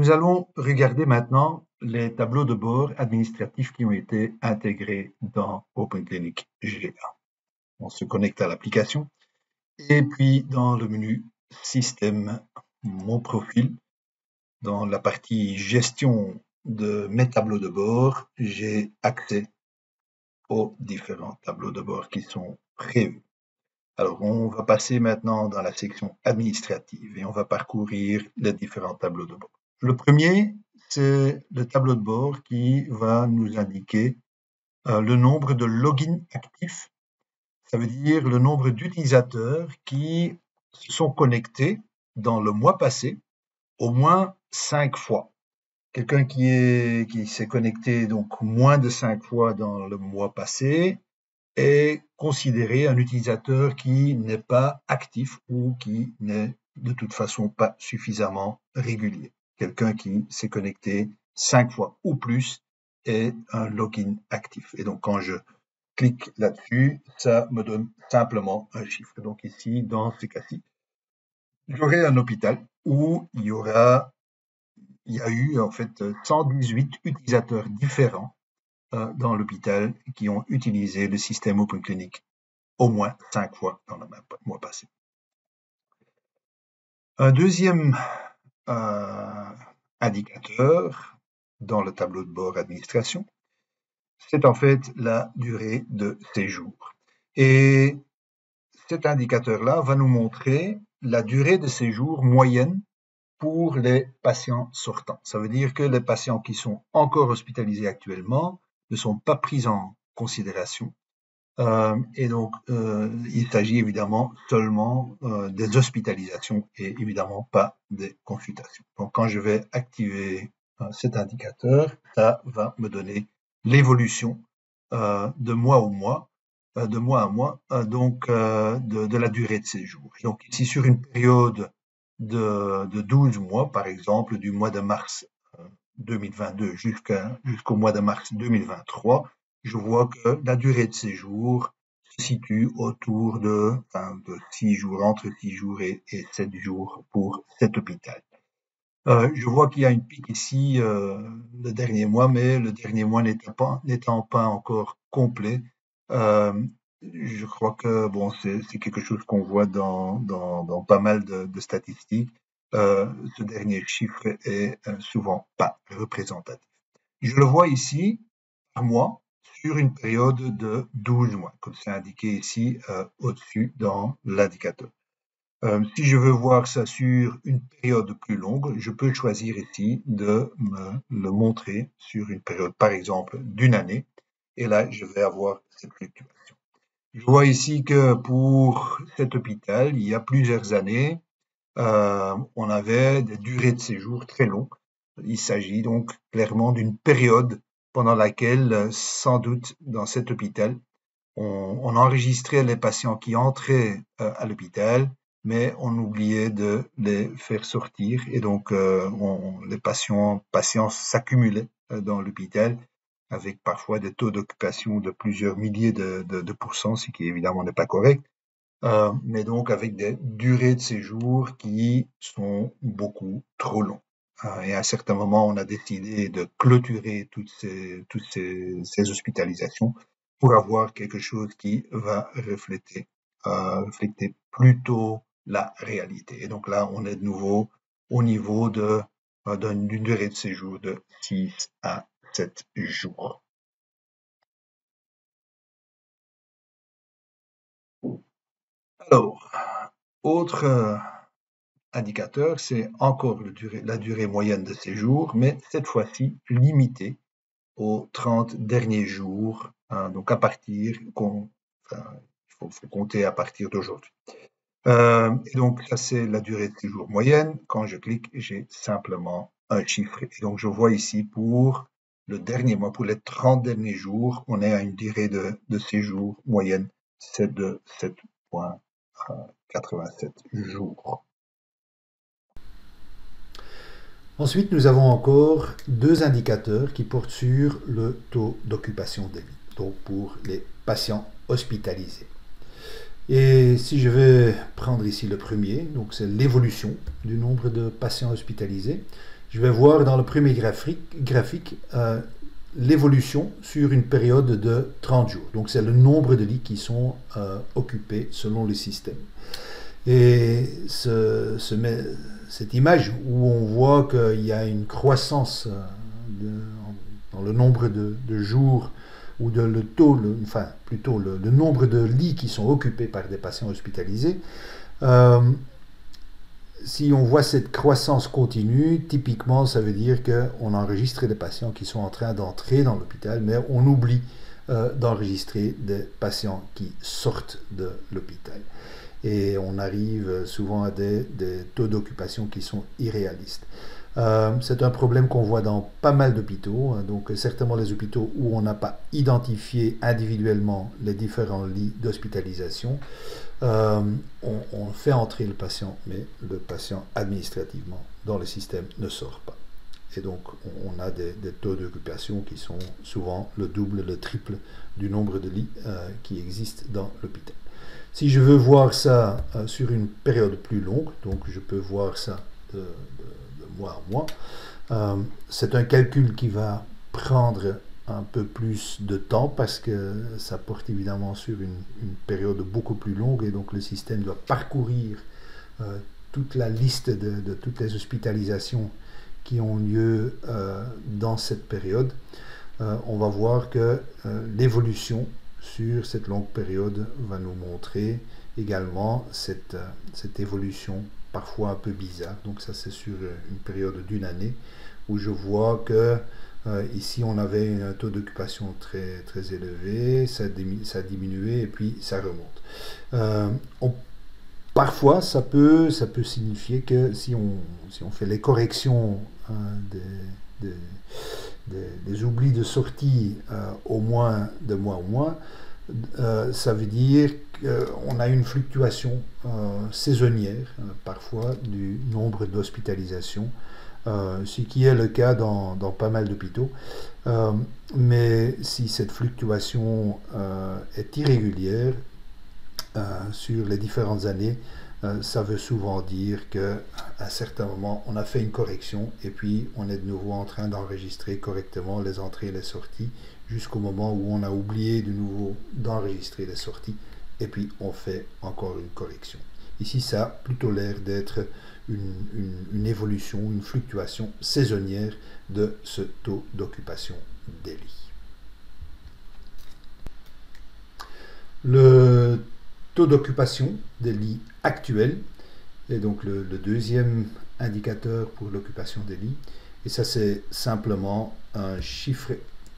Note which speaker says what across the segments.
Speaker 1: nous allons regarder maintenant les tableaux de bord administratifs qui ont été intégrés dans OpenClinic GA. On se connecte à l'application et puis dans le menu Système, Mon profil, dans la partie Gestion de mes tableaux de bord, j'ai accès aux différents tableaux de bord qui sont prévus. Alors, on va passer maintenant dans la section administrative et on va parcourir les différents tableaux de bord. Le premier, c'est le tableau de bord qui va nous indiquer le nombre de logins actifs. Ça veut dire le nombre d'utilisateurs qui se sont connectés dans le mois passé au moins 5 fois. Quelqu'un qui s'est connecté donc moins de 5 fois dans le mois passé est considéré un utilisateur qui n'est pas actif ou qui n'est de toute façon pas suffisamment régulier. Quelqu'un qui s'est connecté 5 fois ou plus est un login actif. Et donc quand je clique là-dessus, ça me donne simplement un chiffre. Donc ici, dans ce cas-ci, j'aurai un hôpital où il y a eu en fait 118 utilisateurs différents dans l'hôpital qui ont utilisé le système OpenClinic au moins 5 fois dans le mois passé. Un deuxième indicateur dans le tableau de bord administration, c'est en fait la durée de séjour. Et cet indicateur-là va nous montrer la durée de séjour moyenne pour les patients sortants. Ça veut dire que les patients qui sont encore hospitalisés actuellement ne sont pas pris en considération. Et donc, il s'agit évidemment seulement des hospitalisations et évidemment pas des consultations. Donc, quand je vais activer cet indicateur, ça va me donner l'évolution de mois au mois, de mois à mois, donc de la durée de séjour. Donc, ici, sur une période de 12 mois, par exemple, du mois de mars 2022 jusqu'au mois de mars 2023, je vois que la durée de séjour se situe autour de 6 jours, entre 6 jours et 7 jours pour cet hôpital. Je vois qu'il y a une pique ici le dernier mois, mais le dernier mois n'étant pas encore complet, je crois que bon, c'est quelque chose qu'on voit dans pas mal de statistiques. Ce dernier chiffre est souvent pas représentatif. Je le vois ici par mois sur une période de 12 mois, comme c'est indiqué ici au-dessus dans l'indicateur. Si je veux voir ça sur une période plus longue, je peux choisir ici de me le montrer sur une période, par exemple, d'une année. Et là, je vais avoir cette fluctuation. Je vois ici que pour cet hôpital, il y a plusieurs années, on avait des durées de séjour très longues. Il s'agit donc clairement d'une période pendant laquelle, sans doute, dans cet hôpital, on enregistrait les patients qui entraient à l'hôpital, mais on oubliait de les faire sortir et donc les patients s'accumulaient dans l'hôpital avec parfois des taux d'occupation de plusieurs milliers de pourcents, ce qui évidemment n'est pas correct, mais donc avec des durées de séjour qui sont beaucoup trop longues. Et à un certain moment, on a décidé de clôturer toutes ces hospitalisations pour avoir quelque chose qui va refléter plutôt la réalité. Et donc là, on est de nouveau au niveau d'une durée de séjour de 6 à 7 jours. Alors, autre indicateur, c'est encore la durée moyenne de séjour, mais cette fois-ci limitée aux 30 derniers jours, donc à partir il faut compter à partir d'aujourd'hui. Et donc ça c'est la durée de séjour moyenne. Quand je clique, j'ai simplement un chiffre. Et donc je vois ici pour le dernier mois, pour les 30 derniers jours, on est à une durée de séjour moyenne, c'est de 7,87 jours. Ensuite, nous avons encore deux indicateurs qui portent sur le taux d'occupation des lits, donc pour les patients hospitalisés. Et si je vais prendre ici le premier, donc c'est l'évolution du nombre de patients hospitalisés,
Speaker 2: je vais voir dans le premier graphique l'évolution sur une période de 30 jours. Donc c'est le nombre de lits qui sont occupés selon le système. Et cette image où on voit qu'il y a une croissance dans le nombre de jours ou le taux, enfin plutôt le nombre de lits qui sont occupés par des patients hospitalisés, si on voit cette croissance continue, typiquement ça veut dire qu'on enregistre des patients qui sont en train d'entrer dans l'hôpital, mais on oublie d'enregistrer des patients qui sortent de l'hôpital. Et on arrive souvent à des taux d'occupation qui sont irréalistes. C'est un problème qu'on voit dans pas mal d'hôpitaux, donc certainement les hôpitaux où on n'a pas identifié individuellement les différents lits d'hospitalisation. On fait entrer le patient, mais le patient administrativement dans le système ne sort pas. Et donc on a des taux d'occupation qui sont souvent le double, le triple du nombre de lits qui existent dans l'hôpital. Si je veux voir ça sur une période plus longue, donc je peux voir ça de mois en mois, c'est un calcul qui va prendre un peu plus de temps parce que ça porte évidemment sur une période beaucoup plus longue et donc le système doit parcourir toute la liste de toutes les hospitalisations qui ont lieu dans cette période. On va voir que l'évolution sur cette longue période va nous montrer également cette évolution parfois un peu bizarre. Donc ça c'est sur une période d'une année où je vois que ici on avait un taux d'occupation très, très élevé, ça a diminué et puis ça remonte. Parfois ça peut signifier que si on fait les corrections des oublis de sortie au moins de mois au mois, ça veut dire qu'on a une fluctuation saisonnière parfois du nombre d'hospitalisations, ce qui est le cas dans pas mal d'hôpitaux. Mais si cette fluctuation est irrégulière sur les différentes années, ça veut souvent dire qu'à un certain moment, on a fait une correction et puis on est de nouveau en train d'enregistrer correctement les entrées et les sorties jusqu'au moment où on a oublié de nouveau d'enregistrer les sorties et puis on fait encore une correction. Ici, ça a plutôt l'air d'être une évolution, une fluctuation saisonnière de ce taux d'occupation des lits. Le taux d'occupation des lits actuels est donc le deuxième indicateur pour l'occupation des lits. Et ça, c'est simplement un chiffre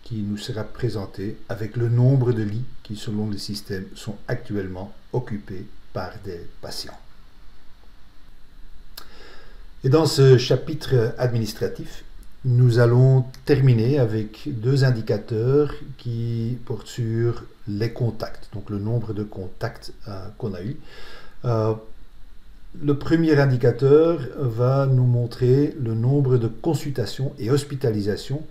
Speaker 2: qui nous sera présenté avec le nombre de lits qui, selon le système, sont actuellement occupés par des patients. Et dans ce chapitre administratif, nous allons terminer avec deux indicateurs qui portent sur les contacts, donc le nombre de contacts qu'on a eu. Le premier indicateur va nous montrer le nombre de consultations et hospitalisations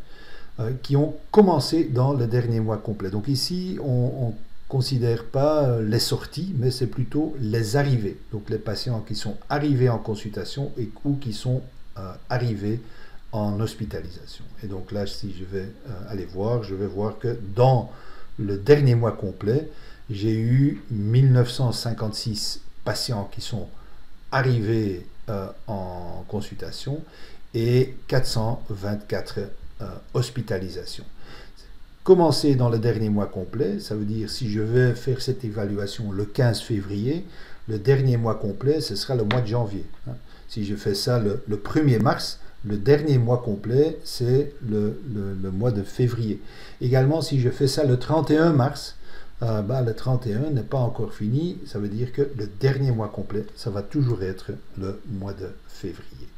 Speaker 2: qui ont commencé dans le dernier mois complet. Donc ici, on ne considère pas les sorties, mais c'est plutôt les arrivées. Donc les patients qui sont arrivés en consultation ou qui sont arrivés en hospitalisation. Et donc là, si je vais aller voir, je vais voir que dans le dernier mois complet, j'ai eu 1956 patients qui sont arrivés en consultation et 424 hospitalisations. Commencer dans le dernier mois complet, ça veut dire si je vais faire cette évaluation le 15 février, le dernier mois complet, ce sera le mois de janvier. Si je fais ça le 1er mars, le dernier mois complet, c'est le mois de février. Également, si je fais ça le 31 mars, le 31 n'est pas encore fini, ça veut dire que le dernier mois complet, ça va toujours être le mois de février.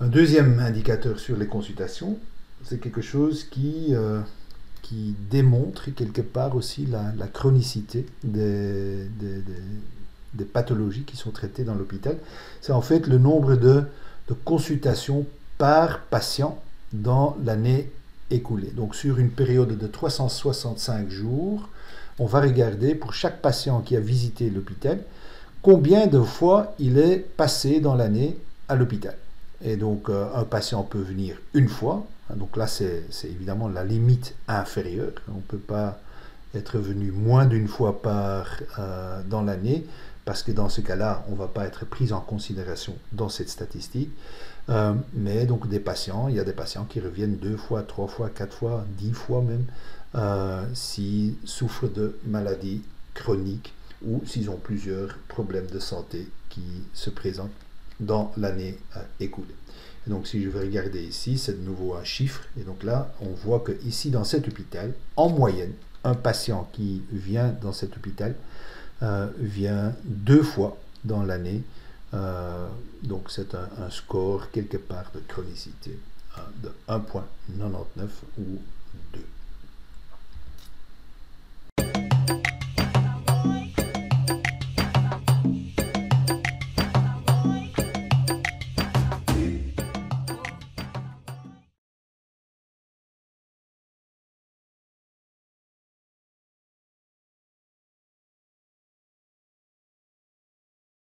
Speaker 2: Un deuxième indicateur sur les consultations, c'est quelque chose qui démontre quelque part aussi la chronicité des pathologies qui sont traitées dans l'hôpital. C'est en fait le nombre de consultations par patient dans l'année écoulée. Donc sur une période de 365 jours, on va regarder pour chaque patient qui a visité l'hôpital, combien de fois il est passé dans l'année à l'hôpital. Et donc, un patient peut venir une fois. Donc là, c'est évidemment la limite inférieure. On ne peut pas être venu moins d'une fois dans l'année, parce que dans ce cas-là, on ne va pas être pris en considération dans cette statistique. Mais donc il y a des patients qui reviennent 2 fois, 3 fois, 4 fois, 10 fois même, s'ils souffrent de maladies chroniques ou s'ils ont plusieurs problèmes de santé qui se présentent dans l'année écoulée. Et donc si je vais regarder ici, c'est de nouveau un chiffre, et donc là on voit que ici dans cet hôpital, en moyenne, un patient qui vient dans cet hôpital vient 2 fois dans l'année. Donc c'est un score quelque part de chronicité de 1,99 ou 2.